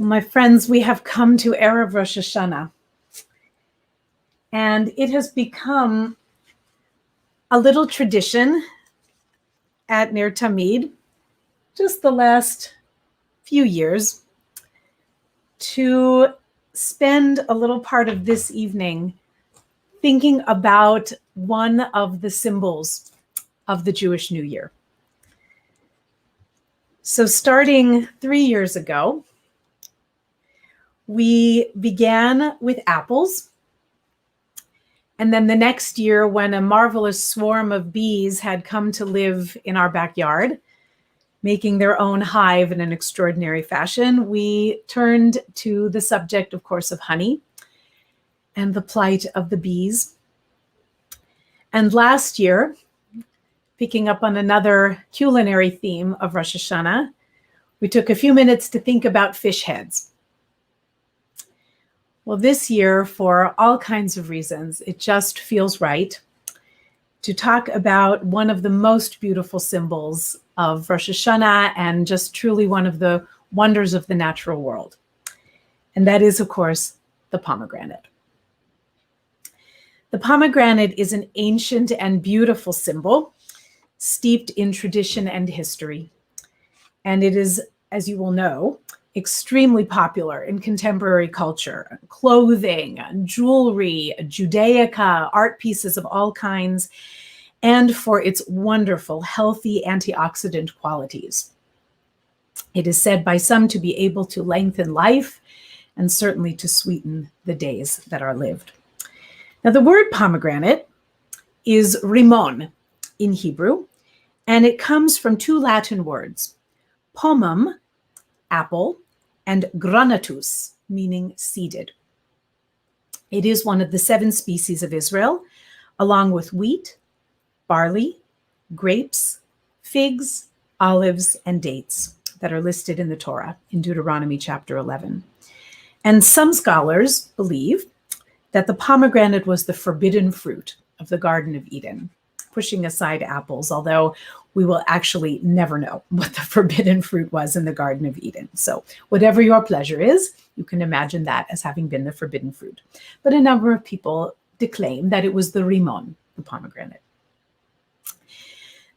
My friends, we have come to Erev Rosh Hashanah, and it has become a little tradition at Ner Tamid, just the last few years, to spend a little part of this evening thinking about one of the symbols of the Jewish New Year. So starting 3 years ago, we began with apples. And then the next year, when a marvelous swarm of bees had come to live in our backyard, making their own hive in an extraordinary fashion, we turned to the subject, of course, of honey and the plight of the bees. And last year, picking up on another culinary theme of Rosh Hashanah, we took a few minutes to think about fish heads. Well, this year, for all kinds of reasons, it just feels right to talk about one of the most beautiful symbols of Rosh Hashanah and just truly one of the wonders of the natural world. And that is, of course, the pomegranate. The pomegranate is an ancient and beautiful symbol steeped in tradition and history. And it is, as you will know, extremely popular in contemporary culture, clothing, jewelry, Judaica, art pieces of all kinds, and for its wonderful, healthy antioxidant qualities. It is said by some to be able to lengthen life and certainly to sweeten the days that are lived. Now, the word pomegranate is rimon in Hebrew, and it comes from two Latin words, pomum, apple, and granatus, meaning seeded. It is one of the 7 species of Israel, along with wheat, barley, grapes, figs, olives, and dates that are listed in the Torah in Deuteronomy chapter 11. And some scholars believe that the pomegranate was the forbidden fruit of the Garden of Eden, pushing aside apples, although we will actually never know what the forbidden fruit was in the Garden of Eden. So whatever your pleasure is, you can imagine that as having been the forbidden fruit. But a number of people declaim that it was the rimon, the pomegranate.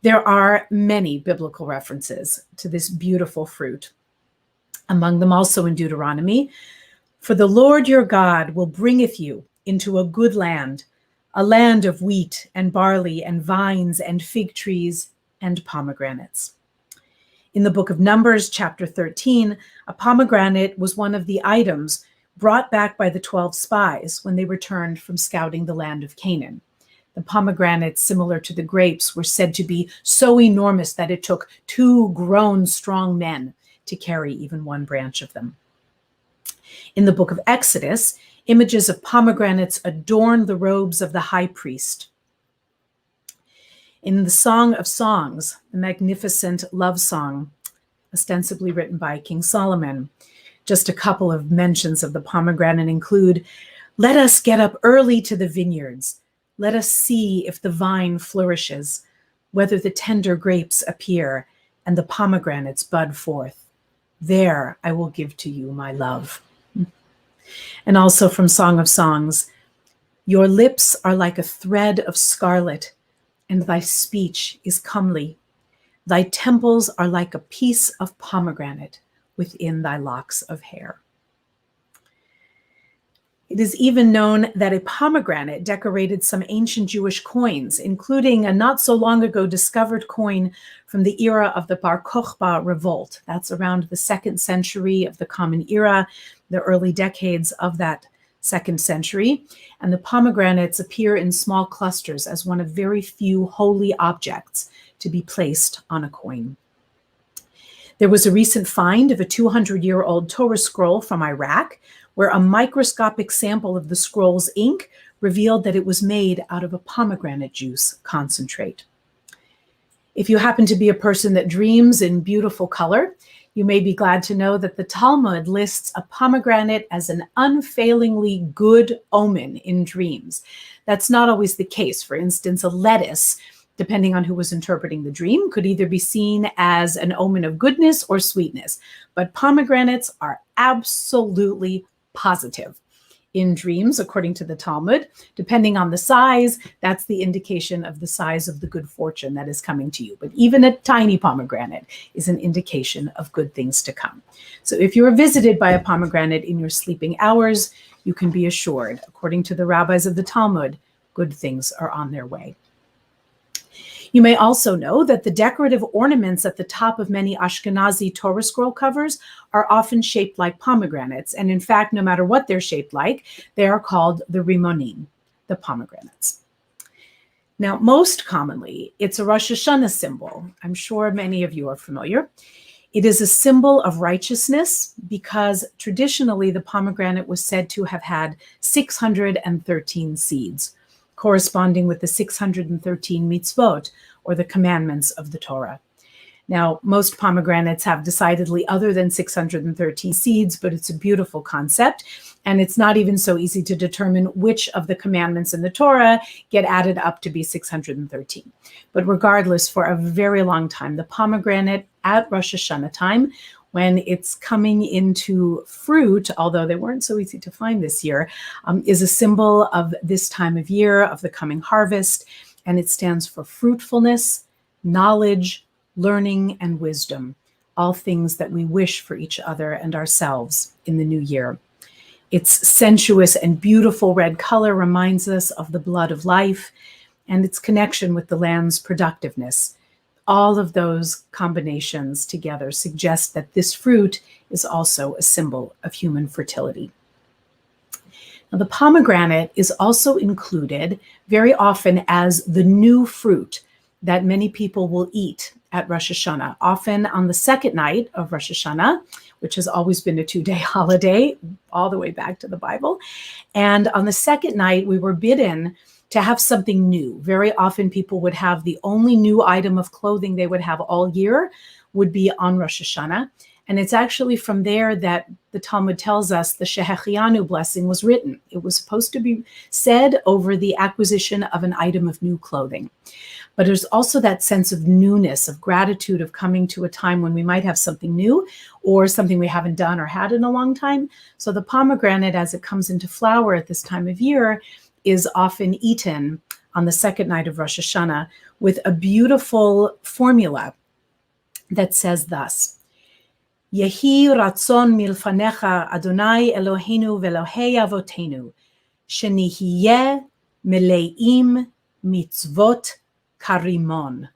There are many biblical references to this beautiful fruit, among them also in Deuteronomy. For the Lord your God will bringeth you into a good land, a land of wheat and barley and vines and fig trees and pomegranates. In the book of Numbers, chapter 13, a pomegranate was one of the items brought back by the 12 spies when they returned from scouting the land of Canaan. The pomegranates, similar to the grapes, were said to be so enormous that it took 2 grown, strong men to carry even one branch of them. In the book of Exodus, images of pomegranates adorn the robes of the high priest. In the Song of Songs, the magnificent love song, ostensibly written by King Solomon, just a couple of mentions of the pomegranate include, "Let us get up early to the vineyards. Let us see if the vine flourishes, whether the tender grapes appear, and the pomegranates bud forth. There I will give to you my love." And also from Song of Songs, "Your lips are like a thread of scarlet, and thy speech is comely. Thy temples are like a piece of pomegranate within thy locks of hair." It is even known that a pomegranate decorated some ancient Jewish coins, including a not so long ago discovered coin from the era of the Bar Kokhba revolt. That's around the 2nd century of the Common Era, the early decades of that 2nd century. And the pomegranates appear in small clusters as one of very few holy objects to be placed on a coin. There was a recent find of a 200-year-old Torah scroll from Iraq, where a microscopic sample of the scroll's ink revealed that it was made out of a pomegranate juice concentrate. If you happen to be a person that dreams in beautiful color, you may be glad to know that the Talmud lists a pomegranate as an unfailingly good omen in dreams. That's not always the case. For instance, a lettuce depending on who was interpreting the dream, could either be seen as an omen of goodness or sweetness. But pomegranates are absolutely positive. In dreams, according to the Talmud, depending on the size, that's the indication of the size of the good fortune that is coming to you. But even a tiny pomegranate is an indication of good things to come. So if you are visited by a pomegranate in your sleeping hours, you can be assured, according to the rabbis of the Talmud, good things are on their way. You may also know that the decorative ornaments at the top of many Ashkenazi Torah scroll covers are often shaped like pomegranates. And in fact, no matter what they're shaped like, they are called the rimonim, the pomegranates. Now, most commonly, it's a Rosh Hashanah symbol. I'm sure many of you are familiar. It is a symbol of righteousness because traditionally the pomegranate was said to have had 613 seeds, corresponding with the 613 mitzvot, or the commandments of the Torah. Now, most pomegranates have decidedly other than 613 seeds, but it's a beautiful concept. And it's not even so easy to determine which of the commandments in the Torah get added up to be 613. But regardless, for a very long time, the pomegranate at Rosh Hashanah time, when it's coming into fruit, although they weren't so easy to find this year, is a symbol of this time of year, of the coming harvest. And it stands for fruitfulness, knowledge, learning, and wisdom, all things that we wish for each other and ourselves in the new year. Its sensuous and beautiful red color reminds us of the blood of life and its connection with the land's productiveness. All of those combinations together suggest that this fruit is also a symbol of human fertility. Now, the pomegranate is also included very often as the new fruit that many people will eat at Rosh Hashanah, often on the second night of Rosh Hashanah, which has always been a 2-day holiday all the way back to the Bible. And on the second night, we were bidden to have something new. Very often people would have the only new item of clothing they would have all year would be on Rosh Hashanah. And it's actually from there that the Talmud tells us the Shehechianu blessing was written. It was supposed to be said over the acquisition of an item of new clothing. But there's also that sense of newness, of gratitude, of coming to a time when we might have something new or something we haven't done or had in a long time. So the pomegranate, as it comes into flower at this time of year, is often eaten on the second night of Rosh Hashanah with a beautiful formula that says thus: Yehi ratzon milfanecha Adonai Eloheinu ve'Elohei avotenu, shenihiyeh meleim mitzvot karimon.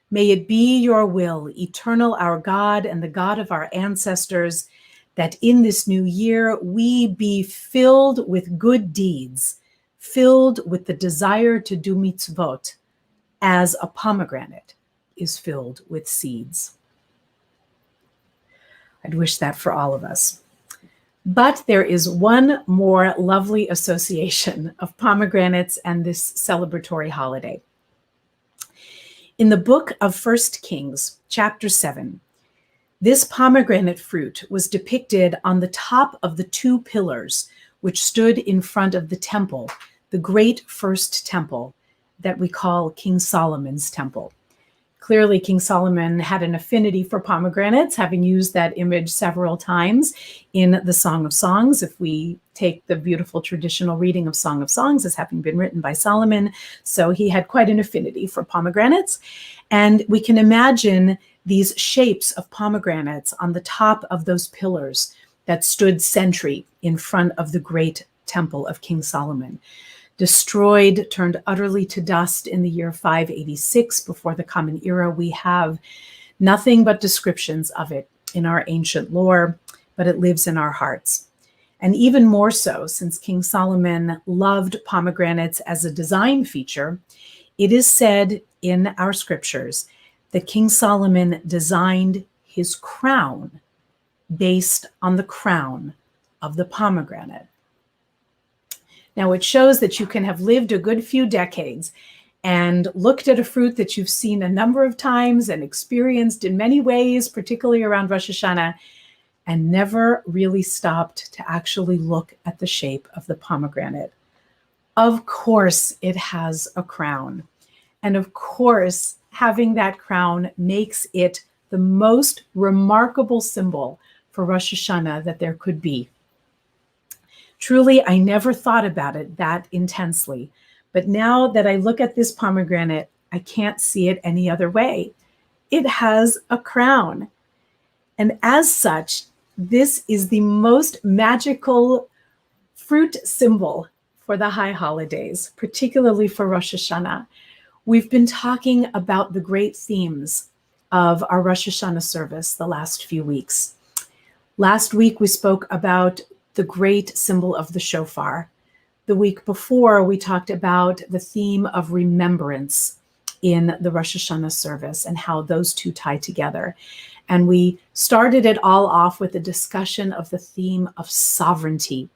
May it be your will, eternal our God and the God of our ancestors, that in this new year we be filled with good deeds, filled with the desire to do mitzvot, as a pomegranate is filled with seeds. I'd wish that for all of us. But there is one more lovely association of pomegranates and this celebratory holiday. In the book of 1 Kings, chapter 7, this pomegranate fruit was depicted on the top of the 2 pillars which stood in front of the temple, the great first temple that we call King Solomon's temple. Clearly, King Solomon had an affinity for pomegranates, having used that image several times in the Song of Songs. If we take the beautiful traditional reading of Song of Songs as having been written by Solomon, so he had quite an affinity for pomegranates. And we can imagine these shapes of pomegranates on the top of those pillars that stood sentry in front of the great temple of King Solomon. Destroyed, turned utterly to dust in the year 586 before the Common Era. We have nothing but descriptions of it in our ancient lore, but it lives in our hearts. And even more so, since King Solomon loved pomegranates as a design feature, it is said in our scriptures that King Solomon designed his crown based on the crown of the pomegranate. Now, it shows that you can have lived a good few decades and looked at a fruit that you've seen a number of times and experienced in many ways, particularly around Rosh Hashanah, and never really stopped to actually look at the shape of the pomegranate. Of course, it has a crown. And of course, having that crown makes it the most remarkable symbol for Rosh Hashanah that there could be. Truly, I never thought about it that intensely. But now that I look at this pomegranate, I can't see it any other way. It has a crown. And as such, this is the most magical fruit symbol for the high holidays, particularly for Rosh Hashanah. We've been talking about the great themes of our Rosh Hashanah service the last few weeks. Last week, we spoke about the great symbol of the shofar. The week before, we talked about the theme of remembrance in the Rosh Hashanah service and how those two tie together. And we started it all off with a discussion of the theme of sovereignty.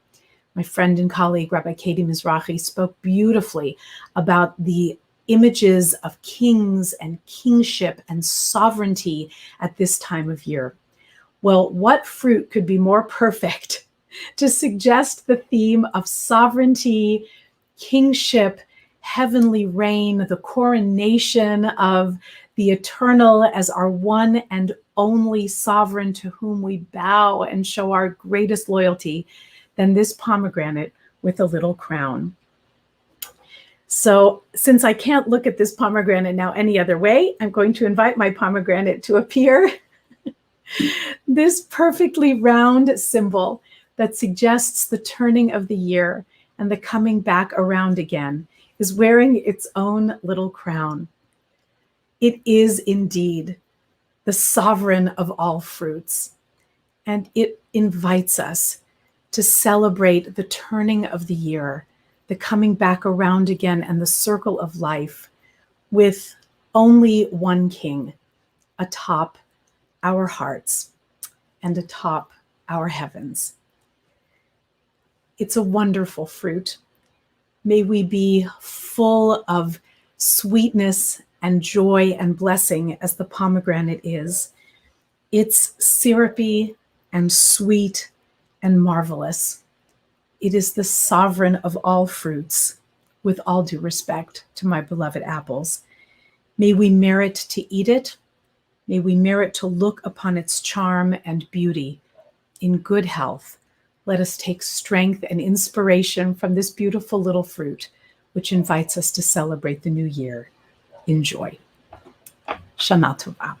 My friend and colleague, Rabbi Katie Mizrahi, spoke beautifully about the images of kings and kingship and sovereignty at this time of year. Well, what fruit could be more perfect to suggest the theme of sovereignty, kingship, heavenly reign, the coronation of the eternal as our one and only sovereign to whom we bow and show our greatest loyalty than this pomegranate with a little crown. So since I can't look at this pomegranate now any other way, I'm going to invite my pomegranate to appear. This perfectly round symbol that suggests the turning of the year and the coming back around again is wearing its own little crown. It is indeed the sovereign of all fruits, and it invites us to celebrate the turning of the year, the coming back around again, and the circle of life with only one king atop our hearts and atop our heavens. It's a wonderful fruit. May we be full of sweetness and joy and blessing as the pomegranate is. It's syrupy and sweet and marvelous. It is the sovereign of all fruits, with all due respect to my beloved apples. May we merit to eat it. May we merit to look upon its charm and beauty in good health. Let us take strength and inspiration from this beautiful little fruit, which invites us to celebrate the new year in joy. Shana Tova.